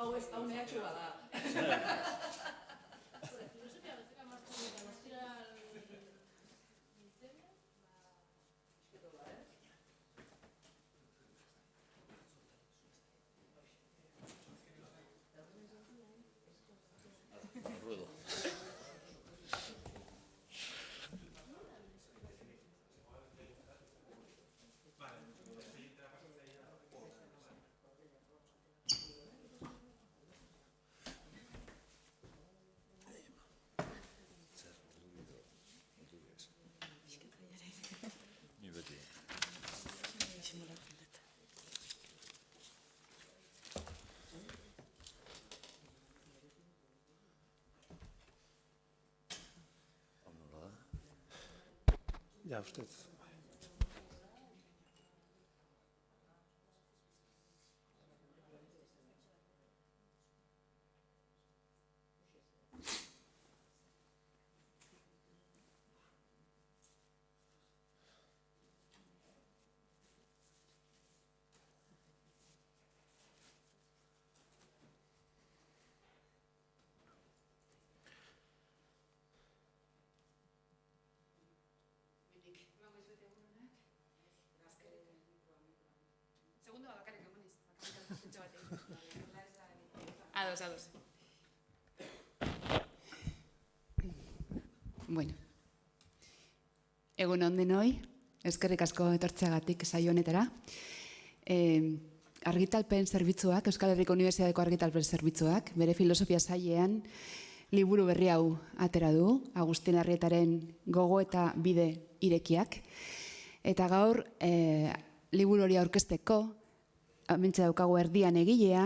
Hau ez, hau mehatxu bada. Filosofia bezala martxan eta mastiral izena, Ruedo. Ni beti. Nola da? Ja, ustez. Segundo bakarrik emaniz. Ados. Bueno. Egun on denoi, eskerrik asko etortzeagatik saio honetara. Argitalpen zerbitzuak, Euskal Herriko Unibertsitateko argitalpen zerbitzuak, bere filosofia sailean liburu berri hau atera du, Agustin Arrietaren Gogo eta bide irekiak. Eta gaur, liburu hori aurkezteko, hementxe daukagu erdian egilea,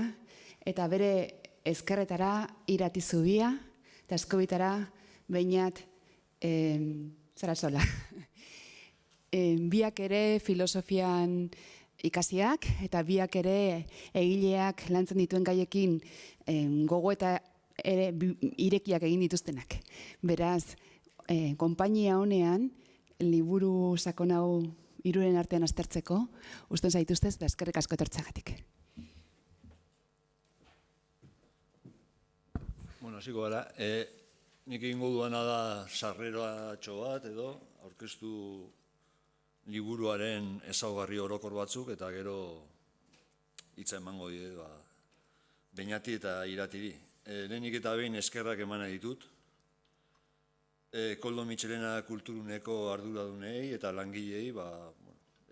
eta bere ezkerretara Irati Zubia, eta eskobitara Beñat Zarasola. Biak ere filosofian ikasiak, eta biak ere egileak lantzen dituen gaiekin gogo eta ere irekiak egin dituztenak. Beraz, konpainia honean, liburu sakon hau hiruren artean aztertzeko, usten zaituztez, da eskerrik asko etortzeagatik. Bueno, hasiko gara. Nik egingo duana da sarreratxo bat edo aurkeztu liburuaren ezaugarri orokor batzuk eta gero hitza emango die Beñati eta Iratiri. Lehenik eta behin eskerrak emana ditut. Koldo Mitxelena kulturuneko arduradunei eta langilei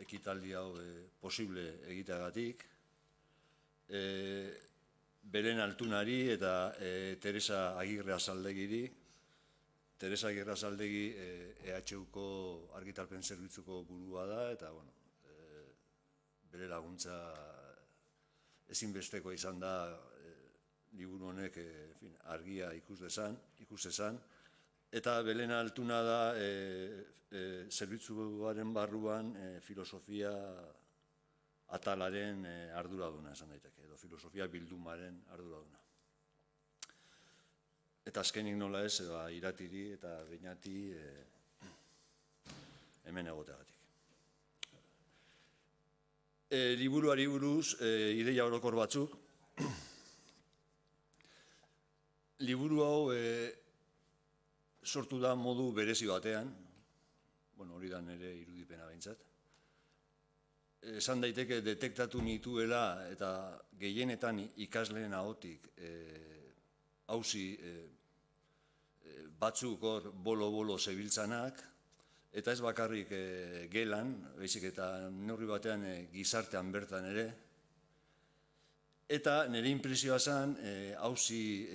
ekitaldi hau posible egiteagatik. Beren Altunari eta Teresa Agirre Azaldegiri. Teresa Agirre Azaldegi EHUko argitalpen zerbitzuko burua da eta bere laguntza ezinbesteko izan da liburu honek argia ikus dezan. Eta Belen Altuna da zerbitzuaren barruan filosofia atalaren arduraduna esan daiteke, edo filosofia bildumaren arduraduna. Eta azkenik nola ez, Iratiri eta Beñati hemen egoteagatik. Liburuari buruz, ideia orokor batzuk. Liburu hau sortu da modu berezi batean, hori da nire irudipena behintzat. Esan daiteke detektatu nituela eta gehienetan ikasleen ahotik hauzi batzuk hor bolo-bolo zebiltzanak, eta ez bakarrik gelan, baizik eta neurri batean gizartean bertan ere, eta nire inpresioa zen hauzi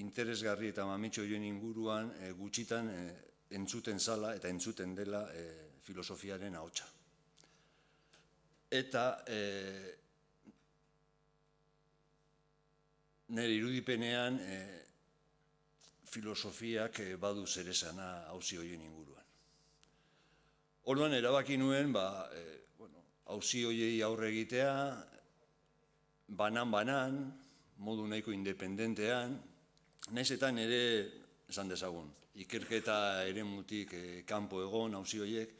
interesgarri eta mamitxo joen inguruan gutxitan entzuten zala eta entzuten dela filosofiaren ahotsa. Eta nire irudipenean filosofiak badu zeresana hauzi horien inguruan. Orduan erabaki nuen hauzi horiei aurre egitea, banan, modu nahiko independentean, nahiz eta nire, esan dezagun, ikerketa eremutik kanpo egon hauzi horiek,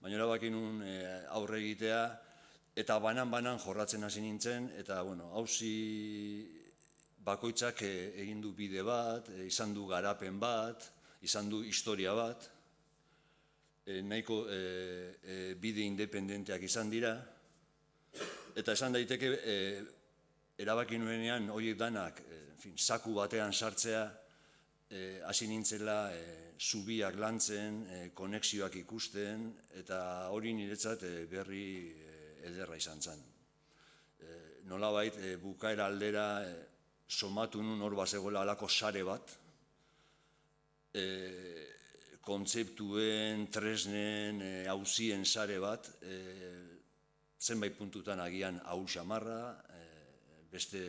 baina erabaki nuen aurre egitea, eta banan jorratzen hasi nintzen, eta hauzi bakoitzak egin du bide bat, izan du garapen bat, izan du historia bat, nahiko bide independenteak izan dira, eta esan daiteke erabaki nuenean horiek danak zaku batean sartzea, hasi nintzela zubiak lantzen, konexioak ikusten, eta hori niretzat berri ederra izan zen. Nolabait bukaera aldera somatu nun hor bazegoela alako sare bat, kontzeptuen, tresnen, hauzien sare bat, zenbait puntutan agian hau xamarra, beste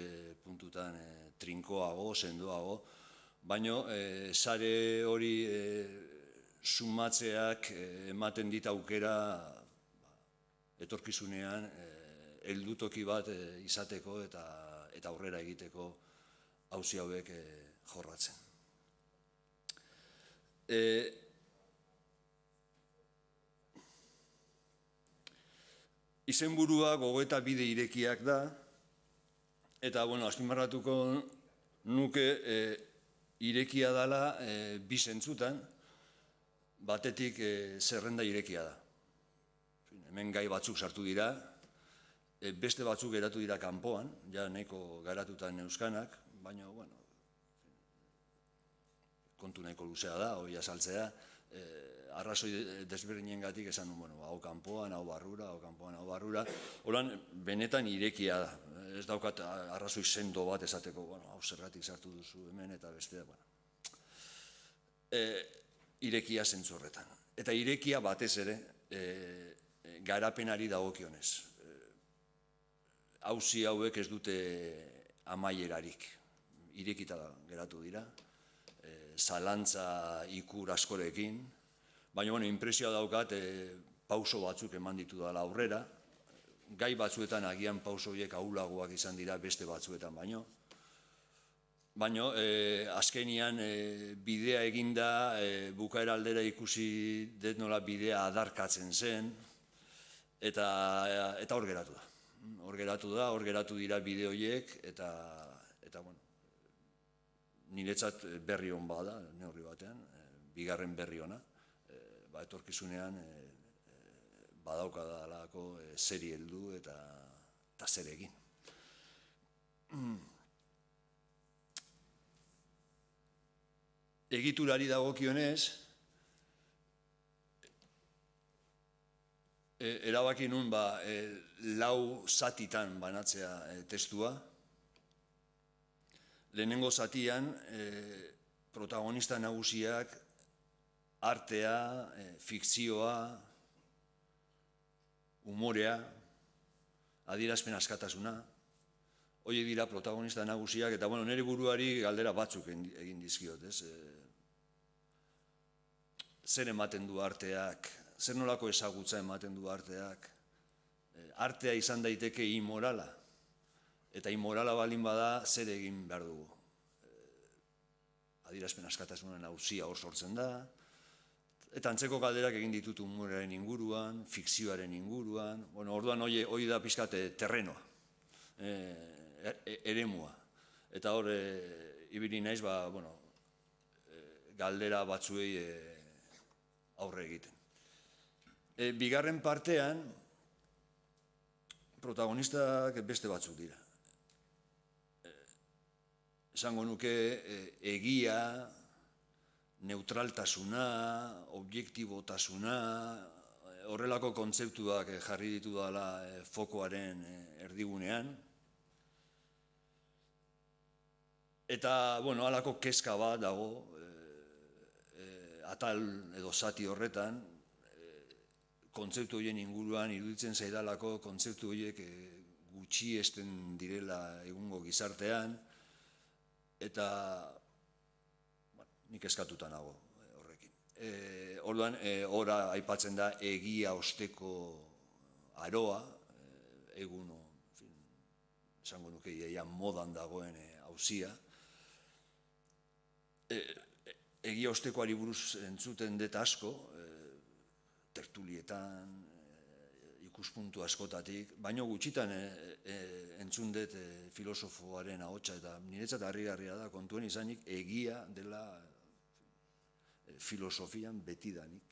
puntutan trinkoago, sendoago, baina sare hori sumatzeak ematen dit aukera etorkizunean heldutoki bat izateko eta aurrera egiteko auzi hauek jorratzen. Izenburua gogoeta bide irekiak da, eta azpimarratuko nuke irekia dela bi zentzutan, batetik zerrenda irekia da. Hemen gai batzuk sartu dira, beste batzuk geratu dira kanpoan, ja nahiko garatutan euskanak, baina, kontu nahiko luzea da, hori azaltzea, arrazoi desberdinengatik esan duen, hau kanpoan, hau barrura, hau kanpoan, hau barrura, horan benetan irekia da. Ez daukat arrazoi sendo bat esateko, hau zergatik sartu duzu hemen eta bestea. Irekia zentzu horretan. Eta irekia batez ere garapenari dagokionez. Auzi hauek ez dute amaierarik. Irekita geratu dira, zalantza ikur askorekin, baina inpresioa daukat pauso batzuk eman ditu dela aurrera, gai batzuetan agian pauso horiek ahulagoak izan dira beste batzuetan baino. Baina azkenian bidea eginda, bukaera aldera ikusi dut nola bidea adarkatzen zen, eta hor geratu da. Hor geratu dira bide horiek, eta niretzat berri hon bada, neurri batean, bigarren berri hona, etorkizunean badaukadalako zeri heldu eta zer egin. Egiturari dagokionez, erabaki nun lau zatitan banatzea testua. Lehenengo zatian, protagonista nagusiak artea, fikzioa, umorea, adierazpen askatasuna, horiek dira protagonista nagusiak, eta nire buruari galdera batzuk egin dizkiot, zer ematen du arteak, zer nolako ezagutza ematen du arteak, artea izan daiteke imorala, eta imorala balin bada zer egin behar dugu. Adierazpen askatasunen auzia hor sortzen da, eta antzeko galderak egin ditut umorearen inguruan, fikzioaren inguruan, orduan hori da pixkat terrenoa, eremua. Eta hor, ibili naiz, galdera batzuei aurre egiten. Bigarren partean, protagonistak beste batzuk dira. Esango nuke egia, neutraltasuna, objektibotasuna, horrelako kontzeptuak jarri ditu dela fokoaren erdigunean. Eta, halako kezka bat dago, atal edo zati horretan, kontzeptu horien inguruan iruditzen zaidalako kontzeptu horiek gutxiesten direla egungo gizartean, eta nik eskatuta nago horrekin. Orduan, ora aipatzen da egia osteko aroa, egun, esango nuke ia modan dagoen auzia. Egia ostekoari buruz entzuten dut asko, tertulietan, ikuspuntu askotatik, baino gutxitan entzun dut filosofoaren ahotsa, eta niretzat harrigarria da kontuen izanik egia dela filosofian betidanik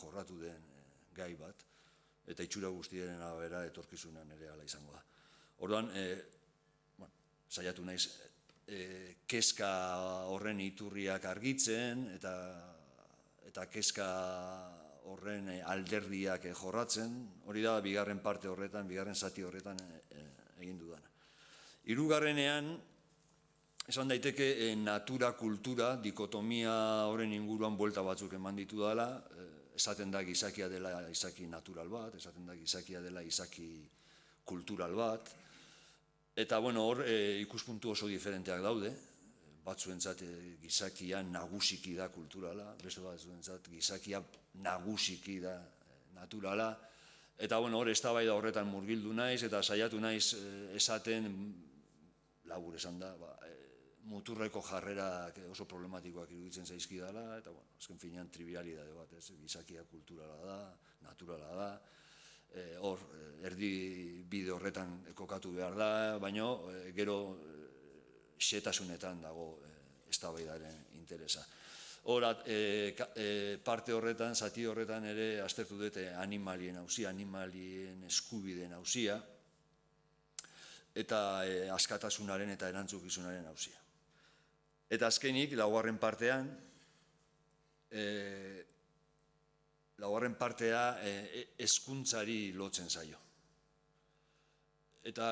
jorratu den gai bat, eta itxura guztiaren arabera etorkizunan ere hala izango da. Orduan, saiatu naiz, kezka horren iturriak argitzen, eta kezka horren alderdiak jorratzen, hori da bigarren parte horretan, bigarren zati horretan egin dudana. Hirugarrenean, esan daiteke natura, kultura, dikotomia horren inguruan buelta batzuk eman ditu dela, esaten da gizakia dela izaki natural bat, esaten da gizakia dela izaki kultural bat, eta hor ikuspuntu oso diferenteak daude, batzuentzat gizakia nagusiki da kulturala, beste batzuentzat gizakia nagusiki da naturala, eta hor eztabaida horretan murgildu naiz, eta saiatu naiz esaten, labur esan da, muturreko jarrerak oso problematikoak iruditzen zaizkidala, eta azken finean trivialidade bat, gizakia kulturala da, naturala da, hor erdi bide horretan kokatu behar da, baina gero xetasunetan dago eztabaidaren interesa. Hora, parte horretan, zati horretan ere aztertu dute animalien auzia, animalien eskubideen auzia, eta askatasunaren eta erantzukizunaren auzia. Eta azkenik, laugarren partea hezkuntzari lotzen zaio. Eta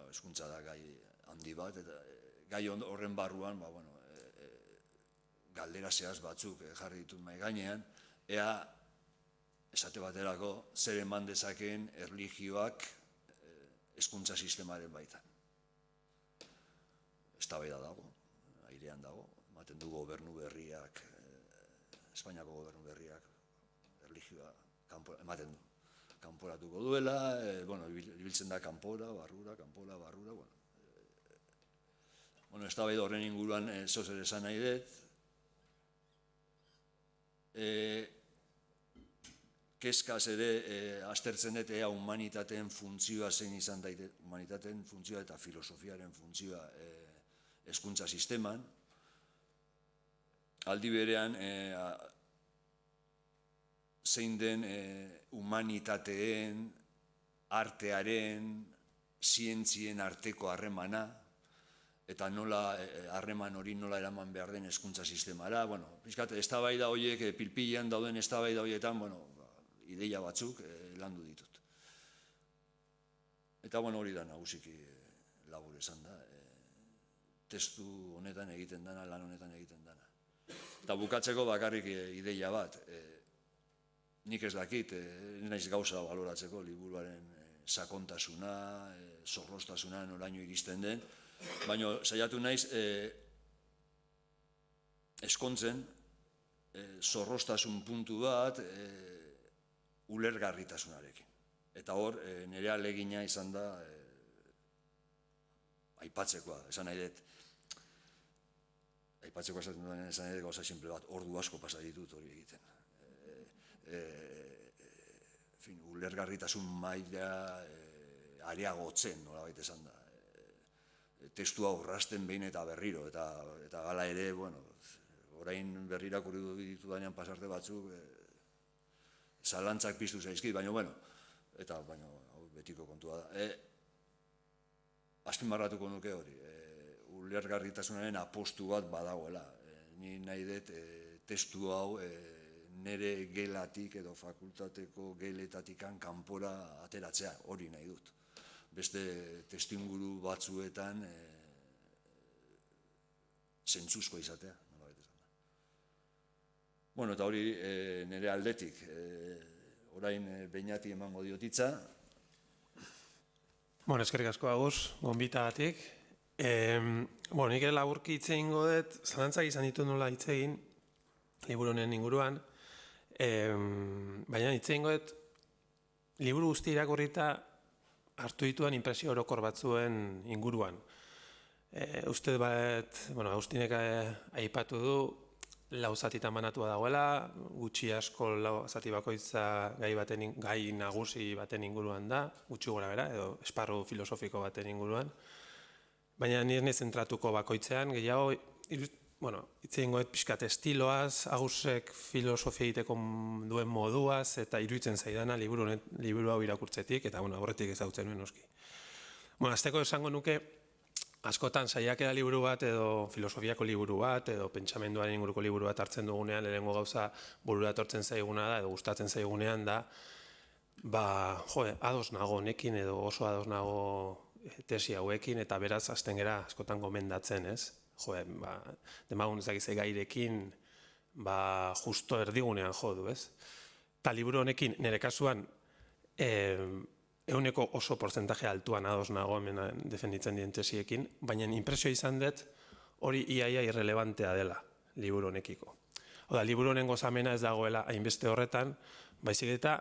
hezkuntza da gai handi bat, eta gai horren barruan, galdera zehaz batzuk jarri ditut mahai gainean, ea, esate baterako, zer eman dezakeen erlijioak hezkuntza sistemaren baitan. Eztabaida dago, airean dago, ematen du gobernu berriak, Espainiako gobernu berriak, erlijioa ematen du. Kanporatuko duela, ibiltzen da kanpora, barrura, eztabaida horren inguruan zozer esan nahi dut. Kezkaz ere aztertzen dut ea humanitateen funtzioa zein izan daite, humanitateen funtzioa eta filosofiaren funtzioa hezkuntza sisteman. Aldi berean, zein den humanitateen, artearen, zientzien arteko harremana, eta nola harreman hori nola eraman behar den hezkuntza sistemara. Pixkat, eztabaida horiek, pilpilean dauden eztabaida horietan, ideia batzuk landu ditut. Eta hori da nagusiki labur esan da, testu honetan egiten dana, lan honetan egiten dana. Eta bukatzeko bakarrik ideia bat, nik ez dakit, naiz gauza baloratzeko liburuaren sakontasuna, zorroztasuna noraino iristen den, baina saiatu naiz eskontzen zorroztasun puntu bat ulergarritasunarekin. Eta hor, nire ahalegina izan da aipatzekoa, esan nahi dut, aipatzeko esaten duen esan nahi dut gauza simple bat, ordu asko pasa ditut hori egiten. Ulergarritasun maila areagotzen, nolabait esan da. Testua urrasten behin eta berriro, eta gala ere, orain berrirakurri ditu danean pasarte batzuk, zalantzak piztu zaizkit, baina, eta betiko kontua da. Azpimarratuko nuke hori, ulergarritasunaren apostu bat badagoela. Ni nahi dut testu hau nire gelatik edo fakultateko geletatikan kanpora ateratzea, hori nahi dut. Beste testuinguru batzuetan zentzuzko izatea, nolabait esan da. Eta hori nire aldetik, orain Beñati emango diotitza. Eskerrik asko Agus, gonbitagatik. Nik ere laburki hitz egingo dut, zalantzak izan ditu nola hitz egin, liburu honen inguruan, baina hitz egingo dut, liburu guzti irakurrita hartu dituan inpresio orokor batzuen inguruan. Uste bat, Agustinek aipatu du, lau zatitan banatua dagoela, gutxi asko lau zati bakoitza gai nagusi baten inguruan da, gutxi gora bera, edo esparru filosofiko baten inguruan. Baina nire nahi zentratuko bakoitzean, gehiago, hitz egingo pixkat estiloaz, Agusek filosofia egiteko duen moduaz, eta iruditzen zaidana liburu hau irakurtzetik, eta aurretik ezagutzen nuen noski. Azteko esango nuke, askotan saiakera liburu bat, edo filosofiako liburu bat, edo pentsamenduaren inguruko liburu bat hartzen dugunean, lehenengo gauza burura etortzen zaiguna da, edo gustatzen zaigunean da, ados nago honekin, edo oso ados nago tesi hauekin, eta beraz hasten gera askotan gomendatzen, ez? Demagun ezagizei gairekin, justo erdigunean du, ez? Eta liburu honekin, nire kasuan, euneko oso portzentaje altuan ados nago hemen defenditzen dien tesiekin, baina impresio izan dut hori iaia irrelevantea dela liburu honekiko. Oda, liburu honen gozamena ez dagoela hainbeste horretan, baizik eta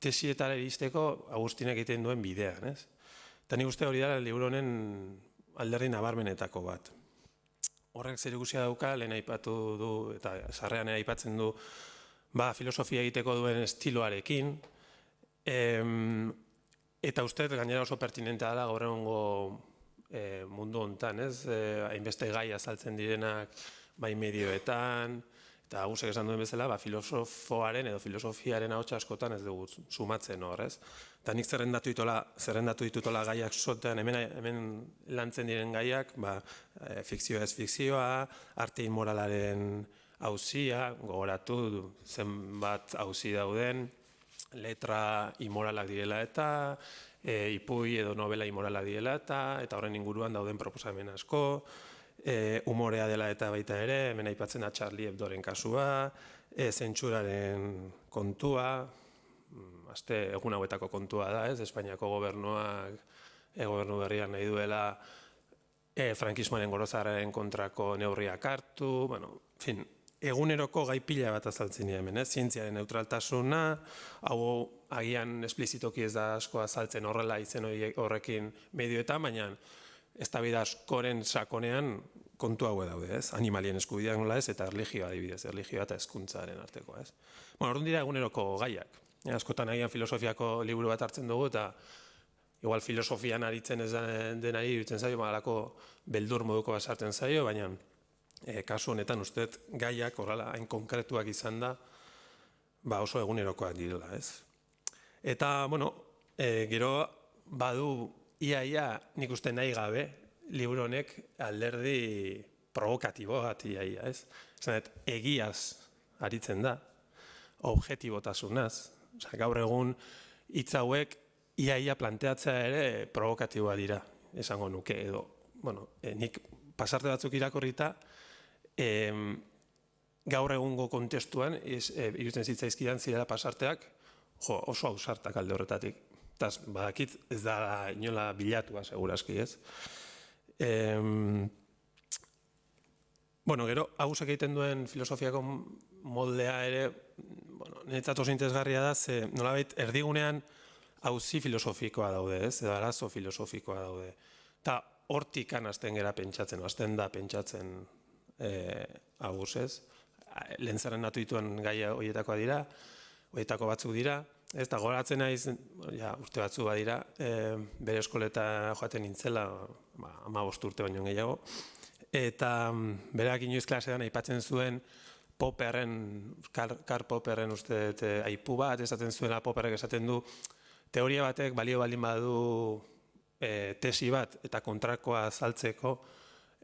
tesietara iristeko Agustinek egiten duen bidean, ez? Eta nik uste hori dela liburu honen alderdi nabarmenetako bat. Horrek zerikusia dauka, lehen aipatu du, eta sarrean aipatzen du, filosofia egiteko duen estiloarekin, eta uste gainera oso pertinentea dela gaur egungo mundu honetan, ez? Hainbeste gai azaltzen direnak bai medioetan, eta Agusek esan duen bezala, filosofoaren edo filosofiaren ahotsa askotan ez dugu sumatzen hor, ez? Eta nik zerrendatu ditutola gaiak sotean, hemen lantzen diren gaiak, fikzioa ez fikzioa, arte inmoralaren auzia, gogoratu zenbat auzi dauden, letra imoralak direla eta, ipui edo novela imoralak direla eta horren inguruan dauden proposamen asko, umorea dela eta baita ere, hemen aipatzen da Charlie Hebdoren kasua, zentsuraren kontua, egun hauetako kontua da, ez? Espainiako gobernuak, gobernu berriak nahi duela frankismoaren gorozarraren kontrako neurriak hartu, eguneroko gai pila bat azaltzen dira hemen, zientziaren neutraltasuna, hau agian esplizitoki ez da asko azaltzen horrela izen horrekin medioetan, baina eztabaida askoren sakonean kontu haue daude, ez? Animalien eskubideak nola ez, eta erlijioa adibidez, erlijioa eta hezkuntzaren arteko, ez? Orduan dira eguneroko gaiak. Askotan agian filosofiako liburu bat hartzen dugu, eta igual filosofian aritzen ez denari iruditzen zaio, alako beldur moduko basartzen zaio, baina kasu honetan uste gaiak horrela hain konkretuak izan da, oso egunerokoak direla, ez? Eta, gero badu iaia nik uste nahi gabe, liburu honek alderdi provokatibo bat iaia, ez? Zanet, egiaz aritzen da, objetibotasunaz, gaur egun hitz hauek iaia planteatzea ere provokatiboa dira, esango nuke, edo, nik pasarte batzuk irakorrita, gaur egungo kontestuan, iruditzen zitzaizkidan zirela pasarteak, oso ausartak alde horretatik. Eta badakit ez da inola bilatua, segurazki, ez? Gero, Agusek egiten duen filosofiako moldea ere, niretzat oso interesgarria da, ze nolabait erdigunean auzi filosofikoa daude, ez? Edo arazo filosofikoa daude. Eta hortik hasten gera pentsatzen, hasten da pentsatzen Agus, ez? Lehen zerrendatu dituen gaia horietakoa dira, horietako batzuk dira, ez da goratzen naiz, urte batzu badira, bere eskoleta joaten nintzela, 15 urte baino gehiago, eta berak inoiz klasean aipatzen zuen Karl Popperren uste aipu bat, esaten zuela Popperrek esaten du, teoria batek balio baldin badu tesi bat eta kontrakoa azaltzeko,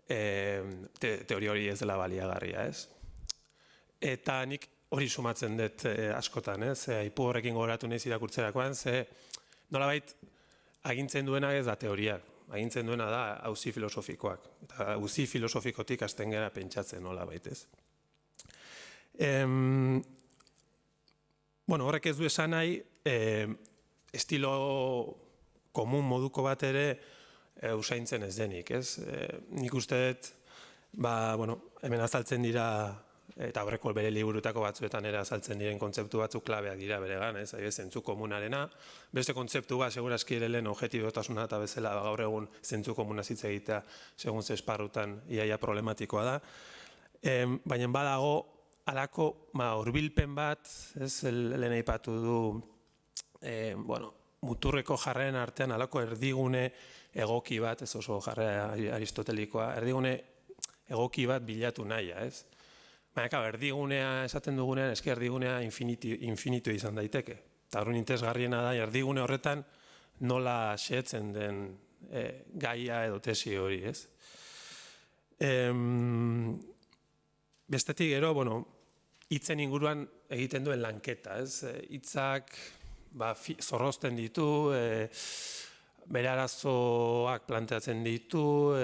teoria hori ez dela baliagarria, ez? Eta nik hori sumatzen dut askotan, ez? Aipu horrekin gogoratu nahiz irakurtzerakoan, ze nolabait agintzen duena ez da teoriak, agintzen duena da auzi filosofikoak. Eta auzi filosofikotik hasten gara pentsatzen nolabait, ez? Horrek ez du esan nahi, estilo komun moduko bat ere usaintzen ez denik, ez? Nik uste dut, hemen azaltzen dira, eta horreko bere liburutako batzuetan ere azaltzen diren kontzeptu batzuk klabeak dira beregan, ez? Zentzu komunarena, beste kontzeptu bat, segurazki ere lehen objetibotasuna eta bezala gaur egun zentzu komuna hitz egitea, segun ze esparrutan iaia problematikoa da. Baina badago halako hurbilpen bat, ez lehen aipatu du, muturreko jarreren artean halako erdigune egoki bat, ez oso jarrera aristotelikoa, erdigune egoki bat bilatu nahia, ez? Baina, erdigunea esaten dugunean, eski erdigunea infinitu izan daiteke. Eta horren interesgarriena da, erdigune horretan nola xehetzen den gaia edo tesi hori, ez? Bestetik gero, hitzen inguruan egiten duen lanketa, ez? Hitzak zorrozten ditu, bere arazoak planteatzen ditu,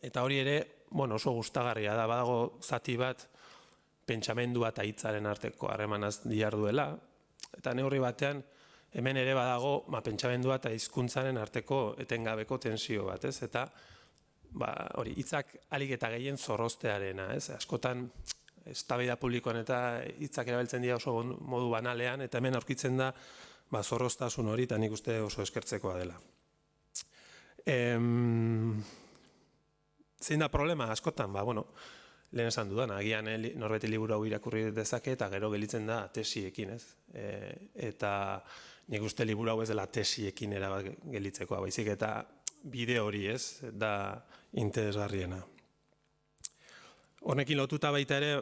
eta hori ere, oso gustagarria da, badago zati bat pentsamendua eta hitzaren arteko harremanaz diharduela, eta neurri batean hemen ere badago pentsamendua eta hizkuntzaren arteko etengabeko tensio bat, ez? Eta hori hitzak ahalik eta gehien zorroztearena, ez? Askotan eztabaida publikoan eta hitzak erabiltzen dira oso modu banalean, eta hemen aurkitzen da zorroztasun hori, eta nik uste oso eskertzekoa dela. Zein da problema askotan? Lehen esan dudan, agian norbeti liburu hau irakurri dezake eta gero gelitzen da tesiekin, ez? Eta nik uste liburu hau ez dela tesiekin erabat gelitzekoa, baizik eta bide hori, ez? Da interesgarriena. Honekin lotuta baita ere,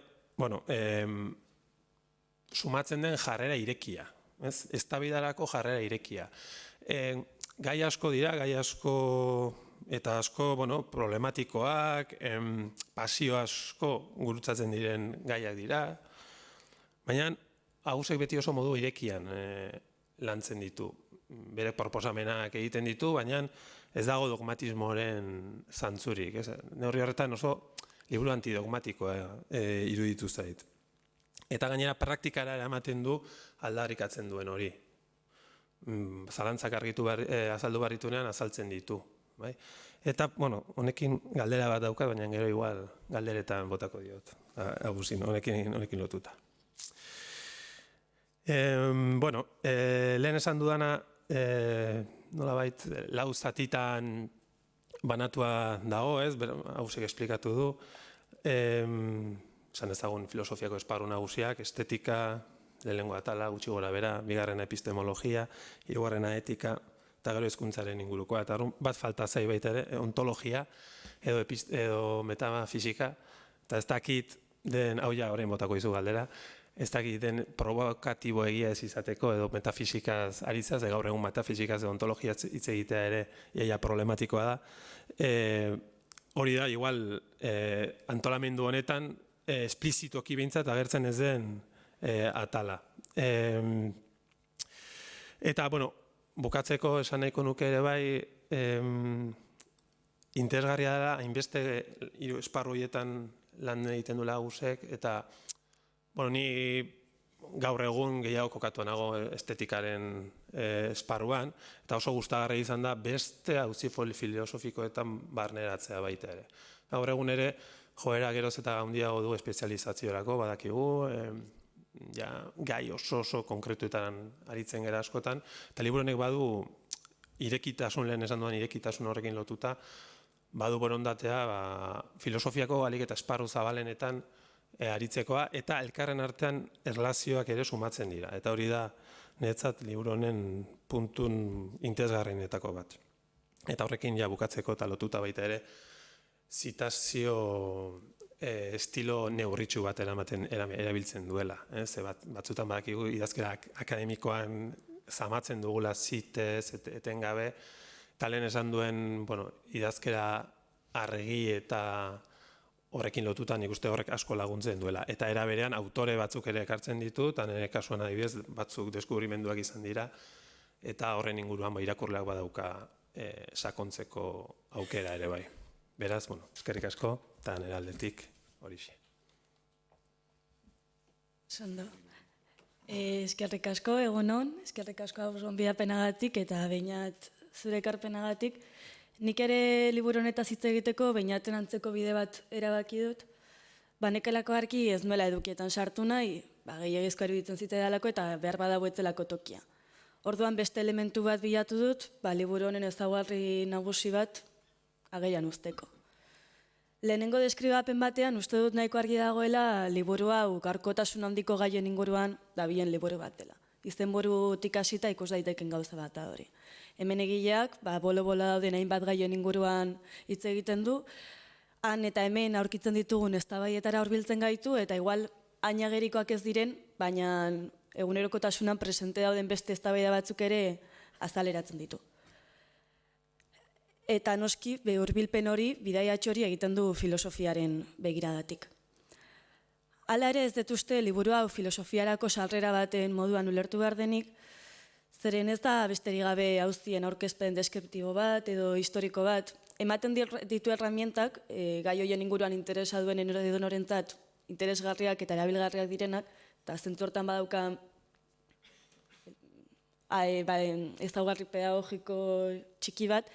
sumatzen den jarrera irekia, ez? Eztabaidarako jarrera irekia. Gai asko dira, gai asko eta asko problematikoak, pasio asko gurutzatzen diren gaiak dira, baina agusek beti oso modu irekian lantzen ditu. Bere proposamenak egiten ditu, baina ez dago dogmatismoren zantzurik. Neurri horretan oso liburu antidogmatikoa iruditu zait. Eta gainera praktikara eramaten du aldarrikatzen duen hori. Zalantzak azaldu barritunean azaltzen ditu. Eta, honekin galdera bat daukat, baina gero igual galderetan botako diot, Agusin, honekin lotuta. Lehen esan dudana, nolabait, lau zatitan banatua dago, ez, Agusek esplikatu du, esan ezagun filosofiako esparru nagusiak, estetika, lehenengo atala, gutxi gora bera, bigarrena epistemologia, hirugarrena etika, eta gero hezkuntzaren ingurukoa. Eta bat falta zai baita ere, ontologia edo metafisika, eta ez dakit den, hau ja orain botako izu galdera, ez dakit den provokatibo egia ez izateko edo metafisikaz aritzaz, gaur egun metafisikaz edo ontologia hitz egitea ere iaia problematikoa da. Hori da, igual, antolamendu honetan, esplizitoki behintzat agertzen ez den atala. Eta, bukatzeko esan nahiko nuke ere bai, interesgarria da, hainbeste esparru horietan lan egiten duela Agusek, eta ni gaur egun gehiago kokatu nago estetikaren esparruan, eta oso gustagarria izan da beste auzi filosofikoetan barneratzea baita ere. Gaur egun ere, joera geroz eta handiago du espezializaziorako, badakigu, gai oso konkretuetan aritzen gara askotan, eta liburu honek badu irekitasun, lehen esan duan irekitasun horrekin lotuta, badu borondatea filosofiako alik eta esparru zabalenetan aritzekoa, eta elkarren artean erlazioak ere sumatzen dira, eta hori da niretzat liburu honen puntun interesgarrienetako bat. Eta horrekin bukatzeko eta lotuta baita ere, zitazio estilo neurritxu bat erabiltzen duela. Batzutan badakigu idazkera akademikoan zamatzen dugula zitez, etengabe, eta lehen esan duen idazkera arregi eta horrekin lotutan ikuste horrek asko laguntzen duela. Eta era berean autore batzuk ere ekartzen ditu, eta nire kasuan adibidez batzuk deskubrimenduak izan dira, eta horren inguruan irakurleak badauka sakontzeko aukera ere bai. Beraz, eskerrik asko, eta nire aldetik horixe. Zondo. Eskerrik asko, egunon, eskerrik asko gonbidapenagatik eta Beñat zure ekarpenagatik. Nik ere liburu honetaz hitz egiteko Beñaten antzeko bide bat erabaki dut. Nekelako argi ez nuela edukietan sartu nahi, gehiagizko iruditzen zitzaidalako eta behar badago etzelako tokia. Orduan beste elementu bat bilatu dut, liburu honen ezaugarri nagusi bat agerian uzteko. Lehenengo deskribapen batean uste dut nahiko argi dagoela liburu hau gaurkotasun handiko gaien inguruan dabilen liburu bat dela. Izenburutik hasita ikus daiteken gauza bat da hori. Hemen egileak, bolo-bolo dauden hainbat gaien inguruan hitz egiten du, han eta hemen aurkitzen ditugun eztabaietara hurbiltzen gaitu, eta igual ainagerikoak ez diren, baina egunerokotasunan presente dauden beste eztabaida batzuk ere azaleratzen ditu. Eta noski, hurbilpen hori, bidaiatxo hori egiten du filosofiaren begiradatik. Hala ere ez dut uste liburu hau filosofiarako sarrera baten moduan ulertu behar denik, zeren ez da besterik gabe auzien aurkezpen deskriptibo bat edo historiko bat, ematen ditu herramientak, gai hoien inguruan interesa duen edonorentzat interesgarriak eta erabilgarriak direnak, eta zentzu hortan badauka ezaugarri pedagogiko txiki bat,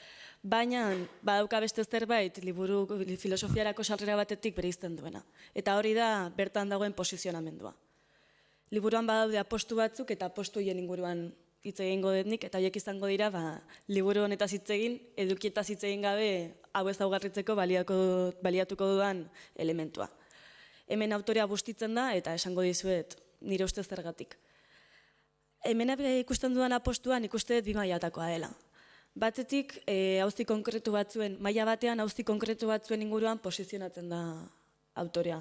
baina badauka beste zerbait liburu filosofiarako sarrera batetik bereizten duena. Eta hori da bertan dagoen posizionamendua. Liburuan badaude apostu batzuk eta apostu hien inguruan hitz egingo dut eta horiek izango dira liburu honetaz hitz egin, edukietaz hitz egin gabe hau ezaugarritzeko baliatuko dudan elementua. Hemen autorea bustitzen da eta esango dizuet nire ustez zergatik. Hemen ikusten dudan apostuan ikuste dut bi mailatakoa dela. Batetik, auzi konkretu batzuen, maila batean auzi konkretu batzuen inguruan posizionatzen da autorea.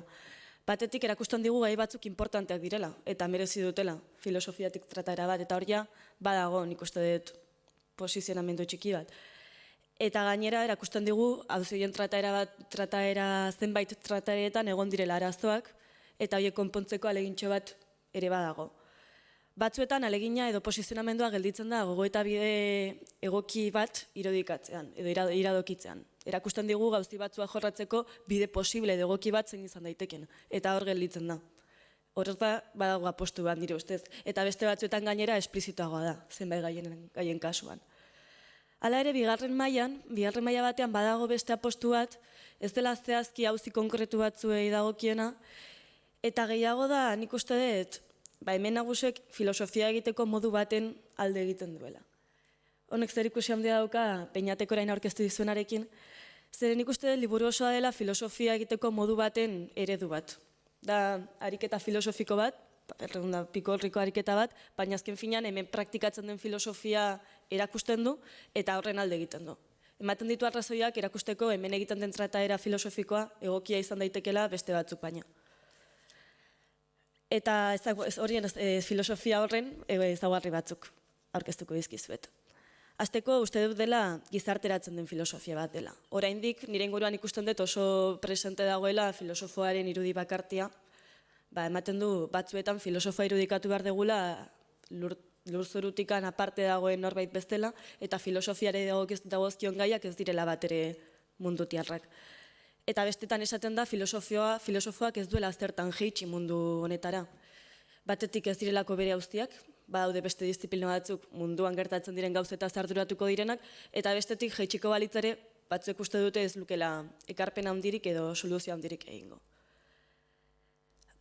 Batetik, erakusten digu gai batzuk importanteak direla, eta merezi dutela filosofiatik trataera bat, eta hor ja, badago nik uste dut posizionamendu txiki bat. Eta gainera, erakusten digu, auzien trataera zenbait trataeretan egon direla arazoak, eta horiek konpontzeko alegintxo bat ere badago. Batzuetan alegina edo posizionamendua gelditzen da gogoeta bide egoki bat irudikatzean edo iradokitzean. Erakusten digu gauzi batzua jorratzeko bide posible edo egoki bat zein izan daiteken, eta hor gelditzen da. Horreta badago apostu bat nire ustez, eta beste batzuetan gainera esplizitoagoa da, zenbait gaien kasuan. Hala ere, bigarren maila batean badago beste apostu bat, ez dela zehazki auzi konkretu batzuei dagokiena, eta gehiago da nik uste dut, hemen nagusiek filosofia egiteko modu baten alde egiten duela. Honek zer ikusi handia dauka Peñatek orain aurkeztu dizuenarekin, zeren ikuste dut liburu osoa dela filosofia egiteko modu baten eredu bat. Da ariketa filosofiko bat, pikolriko ariketa bat, baina azken finean hemen praktikatzen den filosofia erakusten du eta horren alde egiten du. Ematen ditu arrazoiak erakusteko hemen egiten den trataera filosofikoa egokia izan daitekela beste batzuk baina. Eta horien filosofia horren ezaugarri batzuk aurkeztuko dizkizuet. Hasteko uste dut dela gizarteratzen den filosofia bat dela. Oraindik nire inguruan ikusten dut oso presente dagoela filosofoaren irudi bakartia. Ematen du batzuetan filosofoa irudikatu behar degula lurzurutikan aparte dagoen norbait bestela, eta filosofiare dagozkion gaiak ez direla bat ere mundutiarrak. Eta bestetan esaten da filosofoak ez duela zertan jeitsi mundu honetara. Batetik ez direlako bere auztiak, badaude beste disiplina batzuk munduan gertatzen diren gauzetaz arduratuko direnak, eta bestetik jeitsiko balitzare batzuek uste dute ez lukela ekarpen handirik edo soluzio handirik egingo.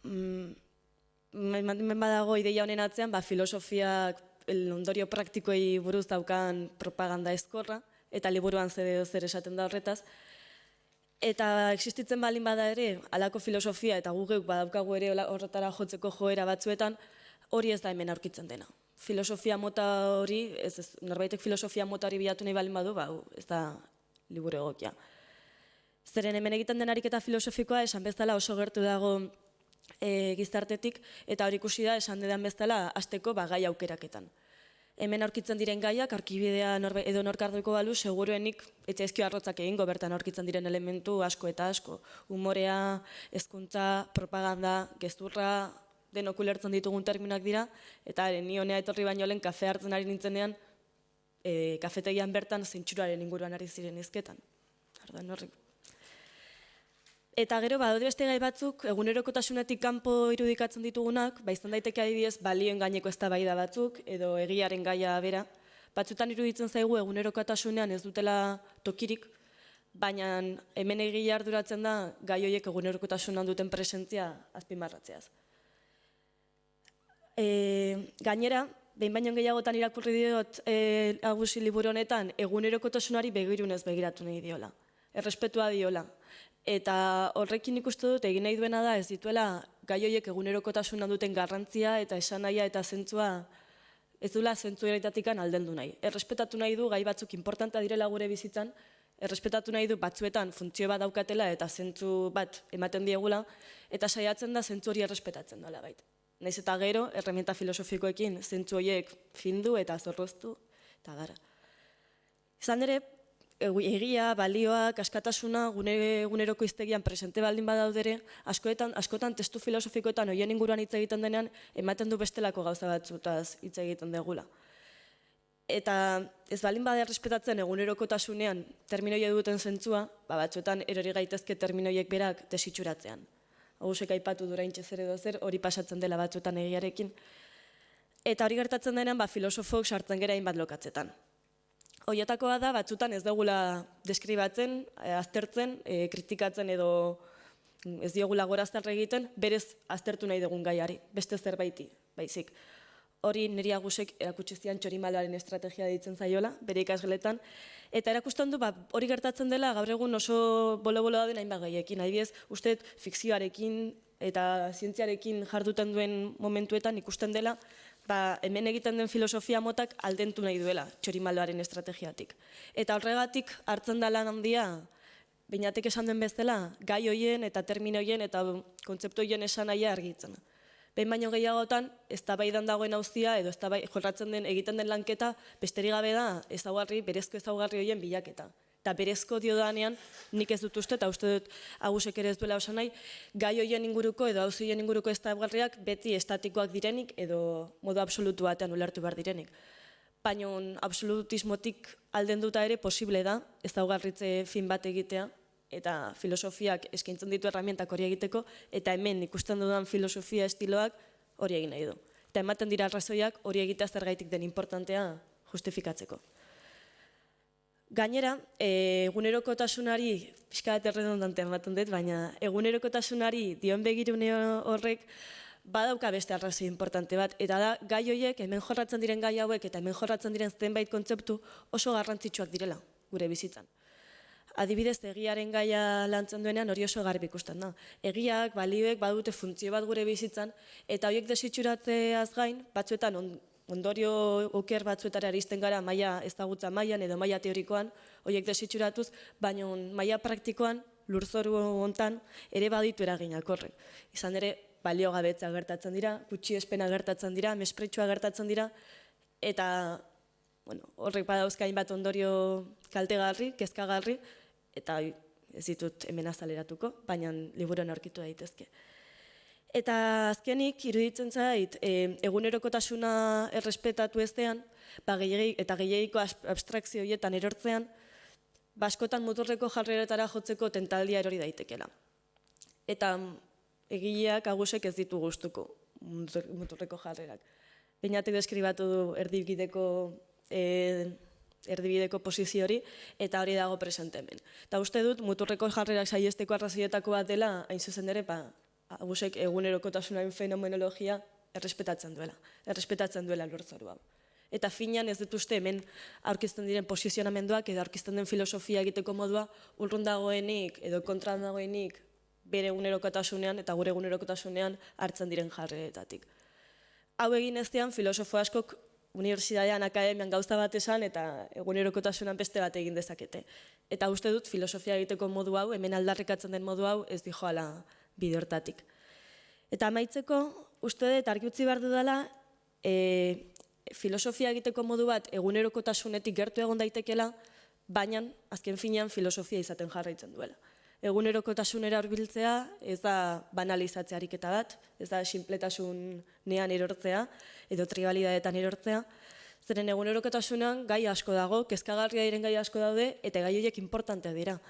Hemen badago ideia honen atzean, filosofiak ondorio praktikoei buruz daukan propaganda ezkorra, eta liburuan zer esaten da horretaz, eta existitzen balin bada ere, halako filosofia eta gu geuk badaukagu ere horretara jotzeko joera batzuetan, hori ez da hemen aurkitzen dena. Filosofia mota hori, norbaitek filosofia mota hori bilatu nahi balin badu, ez da liburu egokia. Zeren hemen egiten den ariketa filosofikoa esan bezala oso gertu dago gizartetik, eta hori ikusi da esan dedan bezala hasteko gai aukeraketan. Hemen aurkitzen diren gaiak, arkibidea edo norkarduko balu, seguruenik etxaizkio arrotzak egingo bertan aurkitzen diren elementu asko eta asko. Humorea, hezkuntza, propaganda, gezurra, denok ulertzen ditugun terminoak dira, eta ni honea etorri baino lehen kafe hartzen ari nintzenean, kafetegian bertan zentsuraren inguruan ari ziren hizketan. Eta gero, badaude beste gai batzuk, egunerokotasunetik kanpo irudikatzen ditugunak, izan daiteke adibidez balioen gaineko eztabaida batzuk, edo egiaren gaia bera. Batzutan iruditzen zaigu egunerokotasunean ez dutela tokirik, baina hemen egia arduratzen da gai horiek egunerokotasunean duten presentzia azpimarratzeaz. Gainera, behin baino gehiagotan irakurri diot Agusi liburu honetan egunerokotasunari begirunez begiratu nahi diola. Errespetua diola. Eta horrekin ikustu dut egin nahi duena da ez dituela gai horiek egunerokotasunan duten garrantzia eta esanahia eta zentzua ez duela zentzu eratatikan aldendu nahi. Errespetatu nahi du gai batzuk importantea direla gure bizitzan, errespetatu nahi du batzuetan funtzio bat daukatela eta zentzu bat ematen diegula, eta saiatzen da zentzu hori errespetatzen dela bait. Naiz eta gero, erremienta filosofikoekin zentzu horiek findu eta zorroztu, eta gara. Izan ere, egia, balioak, askatasuna, eguneroko hiztegian presente baldin badaudere, askotan testu filosofikoetan horien inguruan hitz egiten denean, ematen du bestelako gauza batzutaz hitz egiten degula. Eta ez baldin bada errespetatzen egunerokotasunean terminoiek duten zentzua, batzuetan erori gaitezke terminoiek berak desitxuratzean. Agusek aipatu duraintxe zer edo zer, hori pasatzen dela batzuetan egiarekin. Eta hori gertatzen denean, filosofok sartzen gera hainbat lokatzetan. Horietakoa da, batzutan ez dugula deskribatzen, aztertzen, kritikatzen edo ez diogula goraztarra egiten, berez aztertu nahi dugun gaiari, beste zerbaiti, baizik. Hori niri Agusek erakutsi zian txorimaloaren estrategia deitzen zaiola, bere ikasgeletan, eta erakusten du hori gertatzen dela gaur egun oso bolo-bolo da den hainbat gaiekin. Adibidez, uste fikzioarekin eta zientziarekin jarduten duen momentuetan ikusten dela, hemen egiten den filosofia motak aldentu nahi duela txorimaloaren estrategiatik. Eta horregatik hartzen da lan handia, beinatek esan den bezala, gai hoien eta termino hoien eta kontzeptu hoien esan nahia argitzen. Behin baino gehiagotan, eztabaidan dagoen auzia edo jorratzen den egiten den lanketa besterik gabe da berezko ezaugarri horien bilaketa. Eta berezko diodanean nik ez dut uste, eta uste dut Agusek ere ez duela osan nahi, gai horien inguruko edo auzi horien inguruko ezaugarriak beti estatikoak direnik edo modu absolutu batean ulertu behar direnik. Baina absolutismotik aldenduta ere posible da ezaugarritze fin bat egitea, eta filosofiak eskaintzen ditu erramientak hori egiteko, eta hemen ikusten dudan filosofia estiloak hori egin nahi du. Eta ematen dira arrazoiak hori egitea zergaitik den importantea justifikatzeko. Gainera, egunerokotasunari, pixka bat erredondantea ematen dut, baina egunerokotasunari dion begirune horrek badauka beste arrazoi importante bat, eta da gai horiek, hemen jorratzen diren gai hauek eta hemen jorratzen diren zenbait kontzeptu oso garrantzitsuak direla gure bizitzan. Adibidez, egiaren gaia lantzen duenean hori oso garbi ikusten da. Egiak, balioek badute funtzio bat gure bizitzan, eta horiek desitxuratzeaz gain, batzuetan ondorio oker batzuetara aristen gara maila ezagutza mailan edo maila teorikoan, horiek desitxuratuz, baina maila praktikoan, lurzoru hontan, ere baditu eraginak horrek. Izan ere, balio gabetza gertatzen dira, gutxiespena gertatzen dira, mespretsua gertatzen dira, eta horrek badauzkain bat ondorio kaltegarri, kezkagarri, eta ez ditut hemen azaleratuko, baina liburuan aurkitu daitezke. Eta azkenik, iruditzen zait, egunerokotasuna errespetatu eztean, eta gehiagiko abstrakzio horietan erortzean, askotan muturreko jarreretara jotzeko tentaldia erori daitekela. Eta egileak Agusek ez ditu gustuko muturreko jarrerak. Beinatek deskribatu du erdibideko posizio hori, eta hori dago presente hemen. Eta uste dut, muturreko jarrerak saiesteko arrazoietako bat dela, hain zuzen ere, Agusek egunerokotasunaren fenomenologia errespetatzen duela lurzoru hau. Eta finean ez dut uste hemen aurkizten diren posizionamenduak edo aurkizten den filosofia egiteko modua urrun dagoenik edo kontra dagoenik bere egunerokotasunean eta gure egunerokotasunean hartzen diren jarreretatik. Hau egin eztean filosofo askok unibertsitatean, akademian gauza bat esan eta egunerokotasunan beste bat egin dezakete. Eta uste dut filosofia egiteko modu hau, hemen aldarrikatzen den modu hau ez dijoala bide hortatik. Eta amaitzeko, uste dut argi utzi behar dudala, filosofia egiteko modu bat egunerokotasunetik gertu egon daitekela, baina azken finean filosofia izaten jarraitzen duela. Egunerokotasunera hurbiltzea ez da banalizatze ariketa bat, ez da sinpletasunean erortzea edo tribalidadetan erortzea, zeren egunerokotasunean gai asko dago, kezkagarria diren gai asko daude eta gai horiek importantea dira.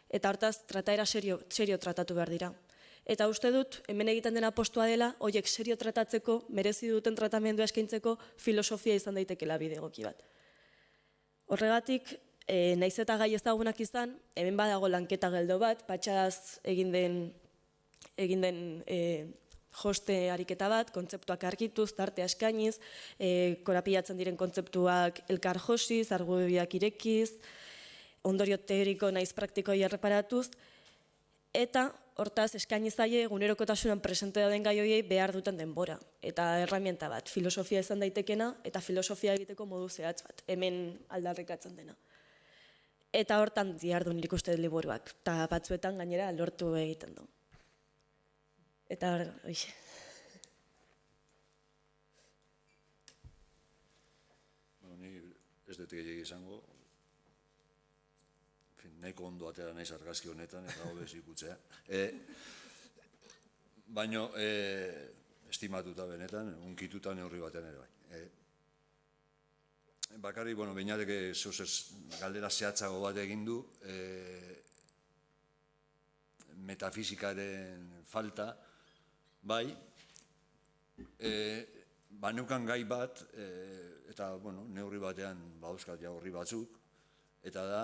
Eta hortaz, trataera serio tratatu behar dira. Eta uste dut, hemen egiten dena postua dela, horiek serio tratatzeko, merezi duten tratamendua eskaintzeko filosofia izan daitekela bide egoki bat. Horregatik, naiz eta gai ezagunak izan, hemen badago lanketa geldo bat, patxadaz egin den joste ariketa bat, kontzeptuak argituz, tartea eskainiz, korapilatzen diren kontzeptuak elkar josiz, argudioak irekiz, ondorio teoriko naiz praktikoia erreparatuz, Eta hortaz eskaini zaie egunerokotasunan presente dauden gai horiei behar duten denbora. Eta herramienta bat, filosofia izan daitekena eta filosofia egiteko modu zehatz bat, hemen aldarrikatzen dena. Eta hortan dihardu nik uste liburuak, eta batzuetan gainera lortu egiten du. Eta hoxe. Ni ez dut gehiago izango, nahiko ondo atera naiz argazki honetan, eta hobez ikutzea. Baina, estimatuta benetan, unkituta neurri batean ere bai. Bakarrik, behinateke galdera zehatzago bat egin du, metafizikaren falta, bai, baneukan gai bat, eta neurri batean bauzkat horri batzuk, eta da,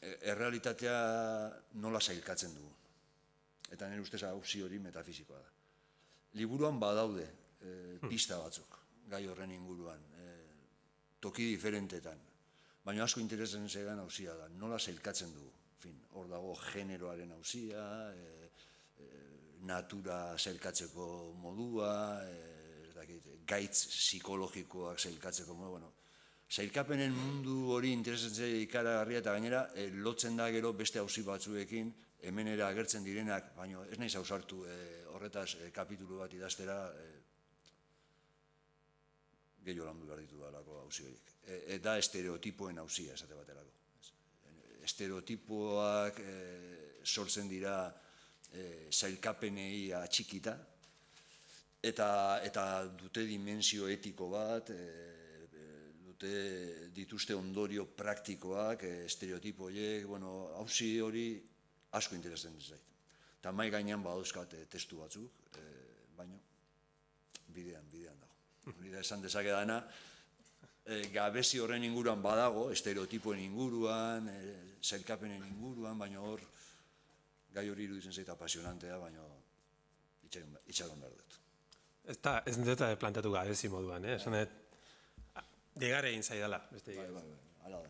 errealitatea nola sailkatzen dugu. Eta nire ustez hauzi hori metafizikoa da. Liburuan badaude pista batzuk, gai horren inguruan, toki diferentetan, baina asko interesen zegan hauzia da, nola sailkatzen dugu. Hor dago generoaren hauzia, natura sailkatzeko modua, gaitz psikologikoak sailkatzeko modua, sailkapenen mundu hori interesatzen ikaragarria eta gainera lotzen da gero beste auzi batzuekin hemenera agertzen direnak, baina ez naiz ausartu horretaz kapitulu bat idaztera gehiago landu behar ditu dalako auzi horiek. Da estereotipoen auzia esate baterako. Estereotipoak sortzen dira sailkapenei atxikita eta dute dimensio etiko bat, dituzte ondorio praktikoak, estereotipo horiek, hauzi hori asko interesatzen zait. Eta mai gainean badauzkat testu batzuk, baina bidean dago. Hori da esan dezakedana, gabezi horren inguruan badago, estereotipoen inguruan, sailkapenen inguruan, baina hor gai hori iruditzen zait apasionantea, baina itxaron behar dut. Ez dut planteatu gabezi moduan, esan dut, Degare egin zaidala, beste egin. Hala da.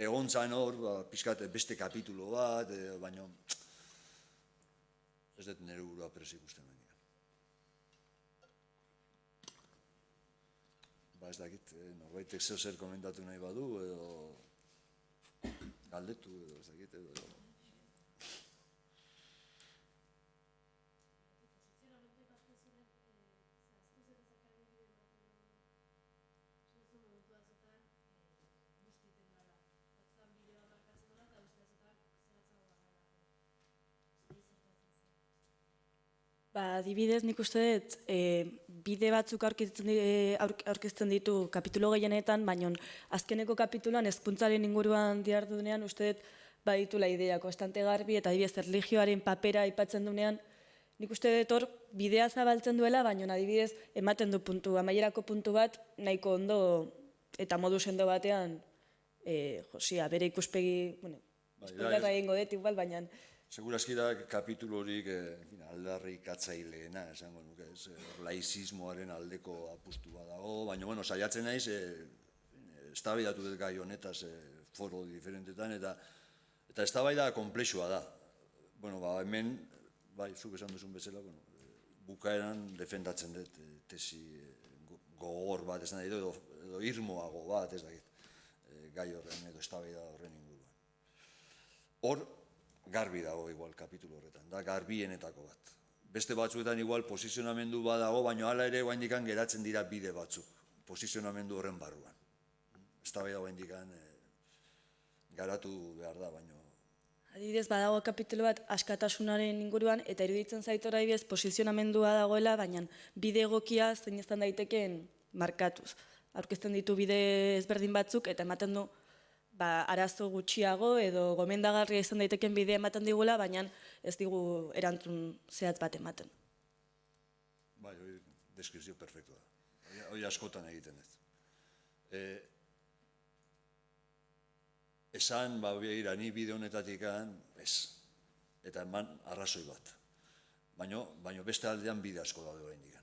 Egon zan hor, pixkat beste kapitulo bat, baina ez dut nire burua presi ikusten behin. Ez dakit, norbaitek zeo zer komentatu nahi badu, edo galdetu, edo ez dakit, edo... Adibidez, nik uste dut, bide batzuk aurkezten ditu kapitulo gehienetan, baina azkeneko kapituloan hezkuntzaren inguruan dihardunean uste dut baditula ideako estante garbi, eta adibidez, erlijioaren papera aipatzen dunean, nik uste dut hor bidea zabaltzen duela, baina adibidez, ematen du amaierako puntu bat, nahiko ondo eta modu sendo batean, bere ikuspegi, spoilerra egingo dut igual, baina... Segurazki da kapitulu horik aldarrik atzaileena, esango nuke, laizismoaren aldeko apustu bat dago, baina, saiatzen naiz, eztabaidatu dut gai honetaz foro diferentetan, eta eztabaida konplexua da. Hemen, zuk esan duzun bezala, bukaeran defendatzen dut tesi gogor bat, esan nahi edo irmoago bat, ez dakit, gai horren edo eztabaida horren inguruan. Hor, garbi dago igual kapitulu horretan, da garbienetako bat. Beste batzuetan igual posizionamendu badago, baina hala ere guaindikan geratzen dira bide batzuk, posizionamendu horren barruan. Eztabaida guaindikan garatu behar da, baina... Adibidez, badago kapitulu bat askatasunaren inguruan, eta iruditzen zaitora adibidez posizionamendua dagoela, baina bide egokia zein izan daitekeen markatuz. Aurkezten ditu bide ezberdin batzuk, eta ematen du arazo gutxiago edo gomendagarria izan daiteken bidea ematen digula, baina ez digu erantzun zehatz bat ematen. Bai, hori deskripzio perfektua da. Hori askotan egiten ez. Esan, begira, ni bide honetatik ez. Eta eman arrazoi bat. Baina beste aldean bide asko daude oraindik.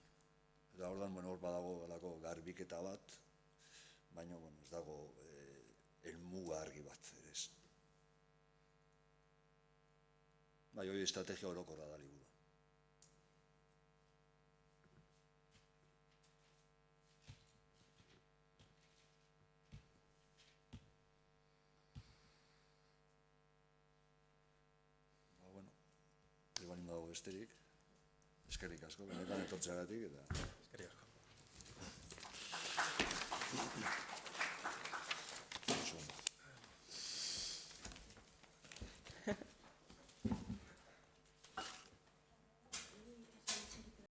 Eta ordan, hor badago garbiketa bat, baina ez dago helmuga argi bat, ere ez. bai, hori estrategia orokorra da liburu. Balin badago besterik, eskerrik asko, benetan etortzeagatik eta... Eskerrik asko.